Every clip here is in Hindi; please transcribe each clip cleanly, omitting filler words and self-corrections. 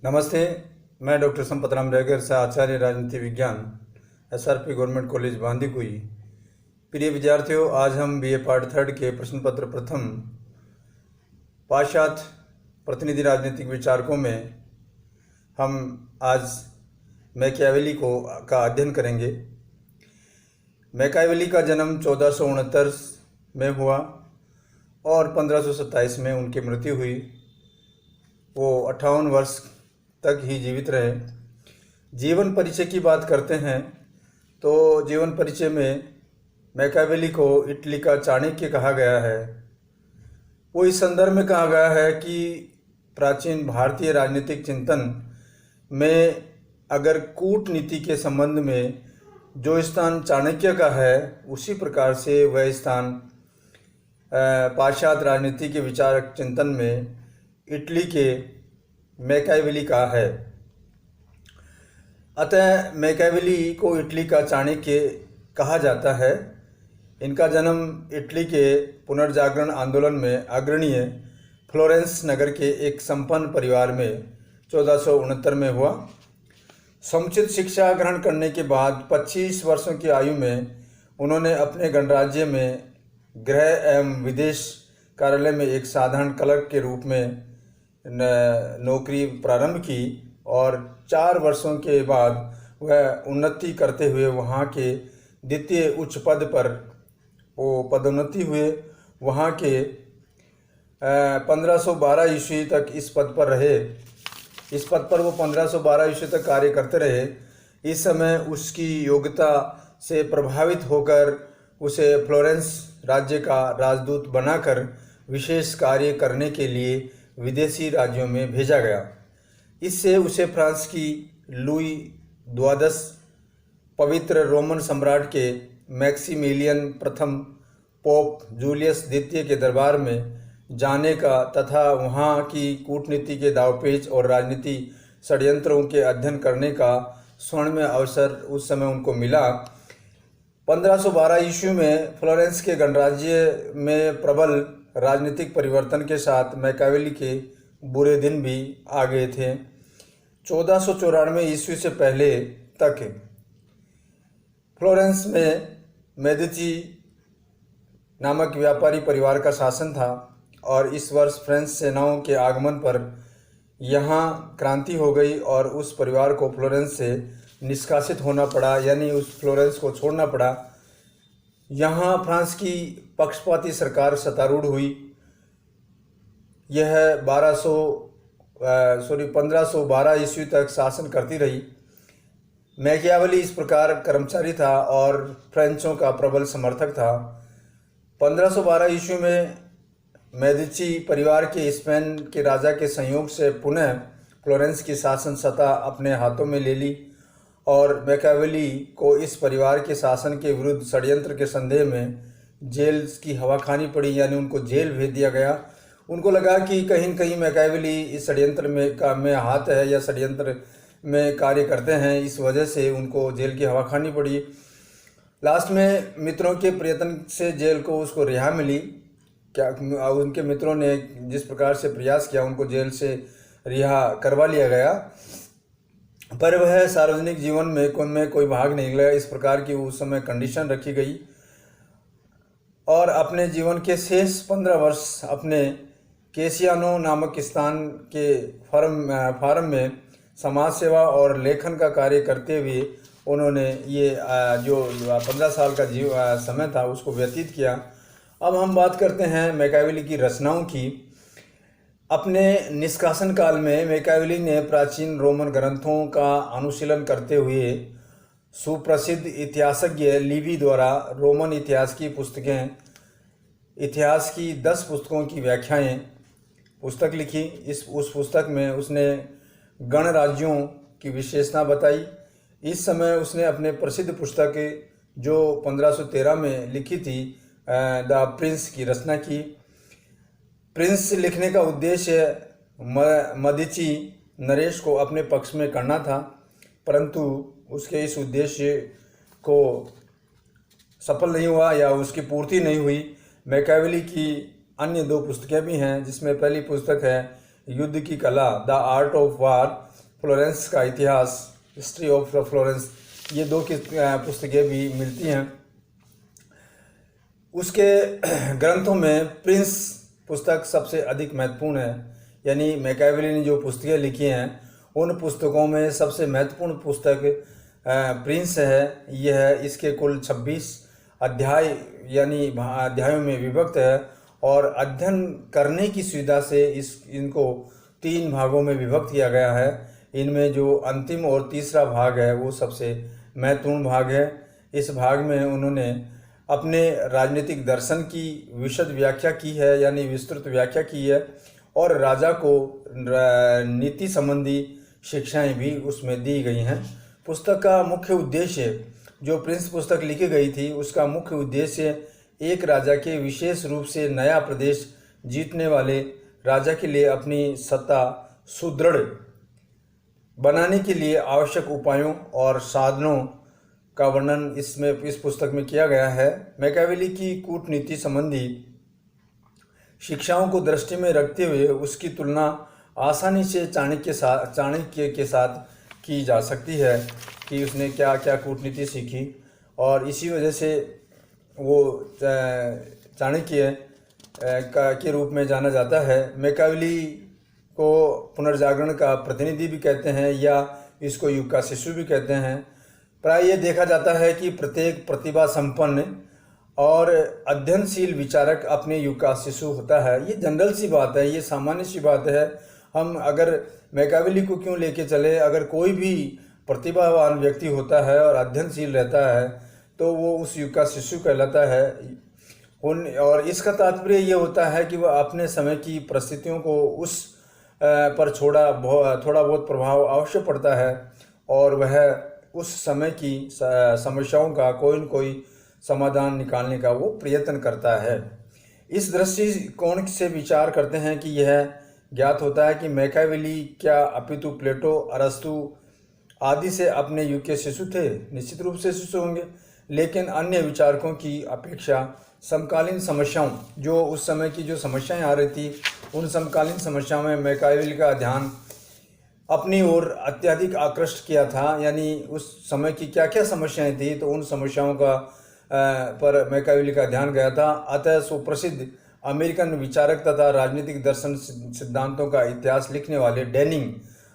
नमस्ते। मैं डॉक्टर संपतराम रेगर से आचार्य राजनीति विज्ञान SRP गवर्नमेंट कॉलेज बांदीकुई। प्रिय विद्यार्थियों, आज हम BA पार्ट 3 के प्रश्न पत्र प्रथम पाश्चात्य प्रतिनिधि राजनीतिक विचारकों में हम आज मैकियावेली का अध्ययन करेंगे। मैकियावेली का जन्म 1469 में हुआ और 1527 में उनकी मृत्यु हुई। वो 58 वर्ष तक ही जीवित रहे। जीवन परिचय की बात करते हैं तो जीवन परिचय में मैकियावेली को इटली का चाणक्य कहा गया है। वो इस संदर्भ में कहा गया है कि प्राचीन भारतीय राजनीतिक चिंतन में अगर कूटनीति के संबंध में जो स्थान चाणक्य का है, उसी प्रकार से वह स्थान पाश्चात्य राजनीति के विचारक चिंतन में इटली के मैकियावेली का है। अतः मैकियावेली को इटली का चाणक्य कहा जाता है। इनका जन्म इटली के पुनर्जागरण आंदोलन में अग्रणीय फ्लोरेंस नगर के एक संपन्न परिवार में 1469 में हुआ। समुचित शिक्षा ग्रहण करने के बाद 25 वर्षों की आयु में उन्होंने अपने गणराज्य में गृह एवं विदेश कार्यालय में एक साधारण क्लर्क के रूप में नौकरी प्रारंभ की और 4 वर्षों के बाद वह उन्नति करते हुए वहाँ के द्वितीय उच्च पद पर वो पदोन्नति हुए। वहाँ के 1512 ईस्वी तक इस पद पर रहे। इस पद पर वो 1512 ईस्वी तक कार्य करते रहे। इस समय उसकी योग्यता से प्रभावित होकर उसे फ्लोरेंस राज्य का राजदूत बनाकर विशेष कार्य करने के लिए विदेशी राज्यों में भेजा गया। इससे उसे फ्रांस की लुई द्वादश पवित्र रोमन सम्राट के मैक्सिमिलियन प्रथम पोप जूलियस द्वितीय के दरबार में जाने का तथा वहाँ की कूटनीति के दावपेच और राजनीति षड्यंत्रों के अध्ययन करने का स्वर्णिम अवसर उस समय उनको मिला। 1512 ईस्वी में फ्लोरेंस के गणराज्य में प्रबल राजनीतिक परिवर्तन के साथ मैकियावेली के बुरे दिन भी आ गए थे। 1494 ईस्वी से पहले तक फ्लोरेंस में मेदिची नामक व्यापारी परिवार का शासन था और इस वर्ष फ्रेंच सेनाओं के आगमन पर यहाँ क्रांति हो गई और उस परिवार को फ्लोरेंस से निष्कासित होना पड़ा, यानी उस फ्लोरेंस को छोड़ना पड़ा। यहाँ फ्रांस की पक्षपाती सरकार सत्तारूढ़ हुई। यह 1512 ईस्वी तक शासन करती रही। मैकियावेली इस प्रकार कर्मचारी था और फ्रेंचों का प्रबल समर्थक था। 1512 ईस्वी में मेदिची परिवार के स्पेन के राजा के संयोग से पुनः फ्लोरेंस की शासन सत्ता अपने हाथों में ले ली और मैकियावेली को इस परिवार के शासन के विरुद्ध षड्यंत्र के संदेह में जेल की हवा खानी पड़ी, यानी उनको जेल भेज दिया गया। उनको लगा कि कहीं न कहीं मैकियावेली इस षड्यंत्र में हाथ है या षड्यंत्र में कार्य करते हैं, इस वजह से उनको जेल की हवा खानी पड़ी। लास्ट में मित्रों के प्रयत्न से जेल को उसको रिहा मिली। क्या उनके मित्रों ने जिस प्रकार से प्रयास किया, उनको जेल से रिहा करवा लिया गया, पर वह सार्वजनिक जीवन में कोई भाग नहीं लिया। इस प्रकार की उस समय कंडीशन रखी गई और अपने जीवन के शेष 15 वर्ष अपने कैसियानो नामक स्थान के फार्म में समाज सेवा और लेखन का कार्य करते हुए उन्होंने ये जो 15 साल का समय था उसको व्यतीत किया। अब हम बात करते हैं मैकियावेली की रचनाओं की। अपने निष्कासन काल में मैकियावेली ने प्राचीन रोमन ग्रंथों का अनुशीलन करते हुए सुप्रसिद्ध इतिहासज्ञ लिवी द्वारा रोमन इतिहास की 10 पुस्तकों की व्याख्याएं पुस्तक लिखी। उस पुस्तक में उसने गणराज्यों की विशेषता बताई। इस समय उसने अपने प्रसिद्ध पुस्तक जो 1513 में लिखी थी द प्रिंस की रचना की। प्रिंस लिखने का उद्देश्य मेदिची नरेश को अपने पक्ष में करना था, परंतु उसके इस उद्देश्य को सफल नहीं हुआ या उसकी पूर्ति नहीं हुई। मैकियावेली की अन्य 2 पुस्तकें भी हैं, जिसमें पहली पुस्तक है युद्ध की कला the art of war Florence का इतिहास, हिस्ट्री ऑफ फ्लोरेंस, ये दो की पुस्तकें भी मिलती हैं। उसके ग्रंथों में प्रिंस पुस्तक सबसे अधिक महत्वपूर्ण है। यानी मैकियावेली ने जो पुस्तकें लिखी हैं उन पुस्तकों में सबसे महत्वपूर्ण पुस्तक प्रिंस है। यह है, इसके कुल 26 अध्याय यानी अध्यायों में विभक्त है और अध्ययन करने की सुविधा से इनको 3 भागों में विभक्त किया गया है। इनमें जो अंतिम और तीसरा भाग है वो सबसे महत्वपूर्ण भाग है। इस भाग में उन्होंने अपने राजनीतिक दर्शन की विशद व्याख्या की है, यानी विस्तृत व्याख्या की है, और राजा को नीति संबंधी शिक्षाएं भी उसमें दी गई हैं। पुस्तक का मुख्य उद्देश्य, जो प्रिंस पुस्तक लिखी गई थी उसका मुख्य उद्देश्य एक राजा के विशेष रूप से नया प्रदेश जीतने वाले राजा के लिए अपनी सत्ता सुदृढ़ बनाने के लिए आवश्यक उपायों और साधनों का वर्णन इस पुस्तक में किया गया है। मैकियावेली की कूटनीति संबंधी शिक्षाओं को दृष्टि में रखते हुए उसकी तुलना आसानी से चाणक्य के साथ की जा सकती है कि उसने क्या क्या कूटनीति सीखी, और इसी वजह से वो चाणक्य के रूप में जाना जाता है। मैकियावेली को पुनर्जागरण का प्रतिनिधि भी कहते हैं या इसको युग का शिशु भी कहते हैं। प्राय ये देखा जाता है कि प्रत्येक प्रतिभा संपन्न और अध्ययनशील विचारक अपने युग का शिशु होता है। ये जनरल सी बात है, ये सामान्य सी बात है। हम अगर मैकियावेली को क्यों लेके चले, अगर कोई भी प्रतिभावान व्यक्ति होता है और अध्ययनशील रहता है तो वो उस युग का शिशु कहलाता है। और इसका तात्पर्य ये होता है कि वह अपने समय की परिस्थितियों को उस पर थोड़ा बहुत प्रभाव अवश्य पड़ता है और वह उस समय की समस्याओं का कोई न कोई समाधान निकालने का वो प्रयत्न करता है। इस दृष्टिकोण से विचार करते हैं कि यह ज्ञात होता है कि मैकियावेली क्या अपितु प्लेटो, अरस्तु आदि से अपने युग के शिशु थे। निश्चित रूप से शिशु होंगे, लेकिन अन्य विचारकों की अपेक्षा समकालीन समस्याओं, जो उस समय की जो समस्याएं आ रही थी, उन समकालीन समस्याओं में मैकियावेली का ध्यान अपनी ओर अत्यधिक आकृष्ट किया था। यानी उस समय की क्या क्या समस्याएं थी तो उन समस्याओं का पर मैकियावेली का ध्यान गया था। अतः सुप्रसिद्ध अमेरिकन विचारक तथा राजनीतिक दर्शन सिद्धांतों का इतिहास लिखने वाले डेनिंग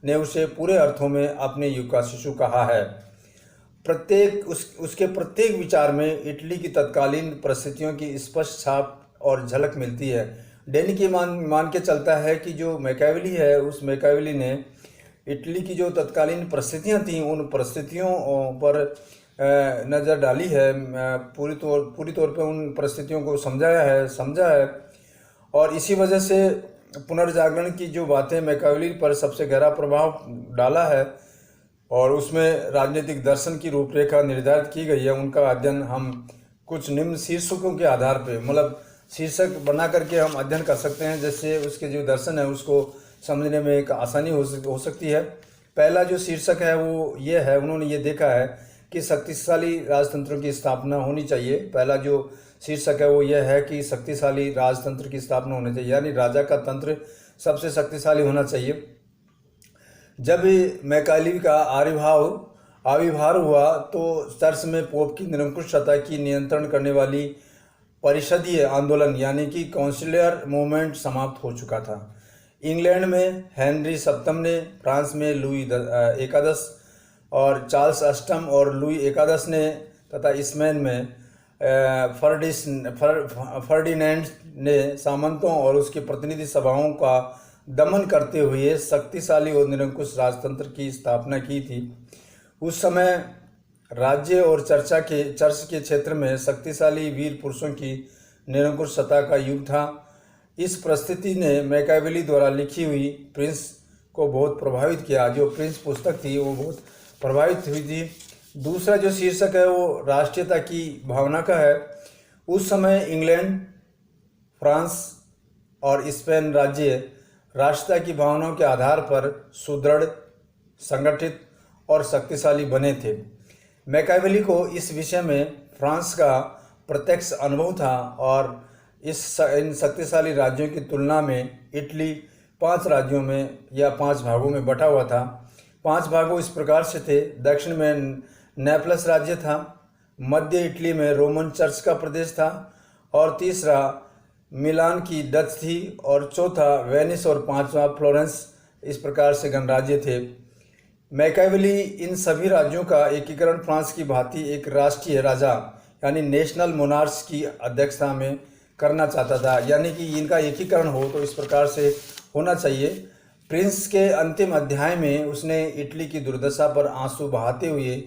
ने उसे पूरे अर्थों में अपने युग का शिशु कहा है। उसके प्रत्येक विचार में इटली की तत्कालीन परिस्थितियों की स्पष्ट छाप और झलक मिलती है। डेनिंग की मान के चलता है कि जो मैकियावेली है, उस मैकियावेली ने इटली की जो तत्कालीन परिस्थितियां थीं उन परिस्थितियों पर नज़र डाली है, पूरी तौर पे उन परिस्थितियों को समझा है और इसी वजह से पुनर्जागरण की जो बातें मैकियावेली पर सबसे गहरा प्रभाव डाला है और उसमें राजनीतिक दर्शन की रूपरेखा निर्धारित की गई है। उनका अध्ययन हम कुछ निम्न शीर्षकों के आधार पे, मतलब शीर्षक बना करके हम अध्ययन कर सकते हैं, जैसे उसके जो दर्शन है उसको समझने में एक आसानी हो सकती है। पहला जो शीर्षक है वो ये है, उन्होंने ये देखा है कि शक्तिशाली राजतंत्रों की स्थापना होनी चाहिए। पहला जो शीर्षक है वो यह है कि शक्तिशाली राजतंत्र की स्थापना होनी चाहिए, यानी राजा का तंत्र सबसे शक्तिशाली होना चाहिए। जब मैकियावेली का आविर्भाव हुआ तो चर्च में पोप की निरंकुश सत्ता की नियंत्रण करने वाली परिषदीय आंदोलन यानी कि काउंसिलर मूवमेंट समाप्त हो चुका था। इंग्लैंड में हेनरी सप्तम ने, फ्रांस में लुई एकादश और चार्ल्स अष्टम और लुई एकादश ने तथा स्पेन में फर्डिनेंड ने सामंतों और उसकी प्रतिनिधि सभाओं का दमन करते हुए शक्तिशाली और निरंकुश राजतंत्र की स्थापना की थी। उस समय राज्य और चर्च के क्षेत्र में शक्तिशाली वीर पुरुषों की निरंकुश सत्ता का युग था। इस परिस्थिति ने मैकियावेली द्वारा लिखी हुई प्रिंस को बहुत प्रभावित किया। जो प्रिंस पुस्तक थी वो बहुत प्रभावित हुई थी। दूसरा जो शीर्षक है वो राष्ट्रीयता की भावना का है। उस समय इंग्लैंड, फ्रांस और स्पेन राज्य राष्ट्रीयता की भावनाओं के आधार पर सुदृढ़, संगठित और शक्तिशाली बने थे। मैकियावेली को इस विषय में फ्रांस का प्रत्यक्ष अनुभव था और इन शक्तिशाली राज्यों की तुलना में इटली 5 राज्यों में या 5 भागों में बटा हुआ था। 5 भागों इस प्रकार से थे। दक्षिण में नेपलस राज्य था, मध्य इटली में रोमन चर्च का प्रदेश था, और तीसरा मिलान की डच थी, और चौथा वेनिस, और पांचवा फ्लोरेंस। इस प्रकार से गणराज्य थे। मैकियावेली इन सभी राज्यों का एकीकरण फ्रांस की भांति एक राष्ट्रीय राजा यानी नेशनल मोनार्च की अध्यक्षता में करना चाहता था, यानी कि इनका एकीकरण हो तो इस प्रकार से होना चाहिए। प्रिंस के अंतिम अध्याय में उसने इटली की दुर्दशा पर आंसू बहाते हुए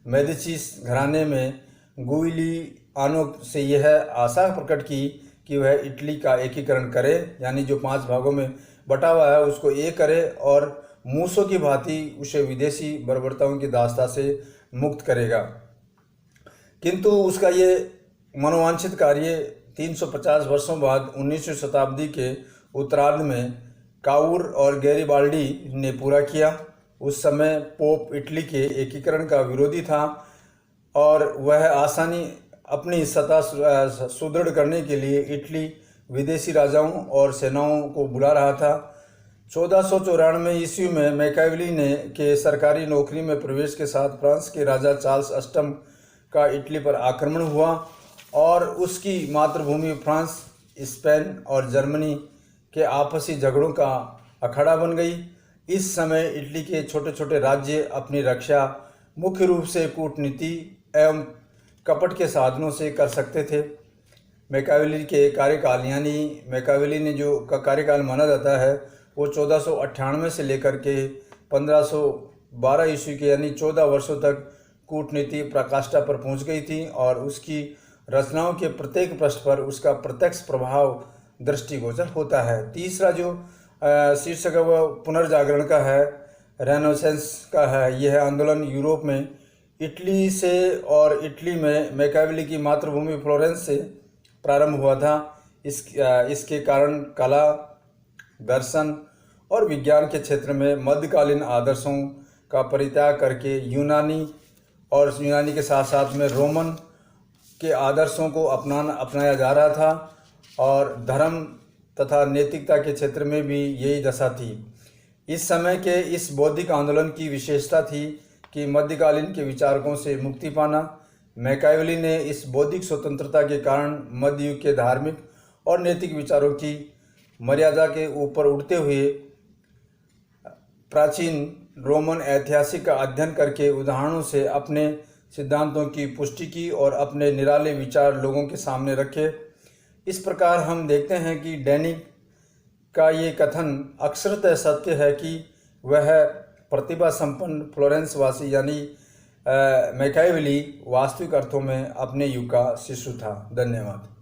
मेडिची घराने में गुइलियानो से यह आशा प्रकट की कि वह इटली का एकीकरण करे, यानी जो 5 भागों में बटा हुआ है उसको एक करे, और मूसों की भांति उसे विदेशी बर्बरताओं की दास्ता से मुक्त करेगा। किंतु उसका ये मनोवांछित कार्य 350 वर्षों बाद 19वीं शताब्दी के उत्तरार्ध में काउर और गैरिबाल्डी ने पूरा किया। उस समय पोप इटली के एकीकरण का विरोधी था और वह अपनी सत्ता सुदृढ़ करने के लिए इटली विदेशी राजाओं और सेनाओं को बुला रहा था। 1494 ईस्वी में मैकियावेली ने के सरकारी नौकरी में प्रवेश के साथ फ्रांस के राजा चार्ल्स अष्टम का इटली पर आक्रमण हुआ और उसकी मातृभूमि फ्रांस, स्पेन और जर्मनी के आपसी झगड़ों का अखाड़ा बन गई। इस समय इटली के छोटे छोटे राज्य अपनी रक्षा मुख्य रूप से कूटनीति एवं कपट के साधनों से कर सकते थे। मैकियावेली के कार्यकाल यानी मैकियावेली ने जो का कार्यकाल माना जाता है वो 1498 से लेकर के 1512 ईस्वी के यानी 14 वर्षों तक कूटनीति पराकाष्ठा पर पहुंच गई थी और उसकी रचनाओं के प्रत्येक पृष्ठ पर उसका प्रत्यक्ष प्रभाव दृष्टिगोचर होता है। तीसरा जो शीर्षक है वह पुनर्जागरण का है, रेनेसांस का है। यह आंदोलन यूरोप में इटली से और इटली में मैकियावेली की मातृभूमि फ्लोरेंस से प्रारंभ हुआ था। इसके कारण कला, दर्शन और विज्ञान के क्षेत्र में मध्यकालीन आदर्शों का परित्याग करके यूनानी के साथ साथ में रोमन के आदर्शों को अपनाया जा रहा था और धर्म तथा नैतिकता के क्षेत्र में भी यही दशा थी। इस समय के इस बौद्धिक आंदोलन की विशेषता थी कि मध्यकालीन के विचारकों से मुक्ति पाना। मैकियावेली ने इस बौद्धिक स्वतंत्रता के कारण मध्य युग के धार्मिक और नैतिक विचारों की मर्यादा के ऊपर उठते हुए प्राचीन रोमन ऐतिहासिक का अध्ययन करके उदाहरणों से अपने सिद्धांतों की पुष्टि की और अपने निराले विचार लोगों के सामने रखे। इस प्रकार हम देखते हैं कि डैनिक का ये कथन अक्षरतः सत्य है कि वह प्रतिभा संपन्न फ्लोरेंस वासी यानी मैकियावेली वास्तविक अर्थों में अपने युग का शिशु था। धन्यवाद।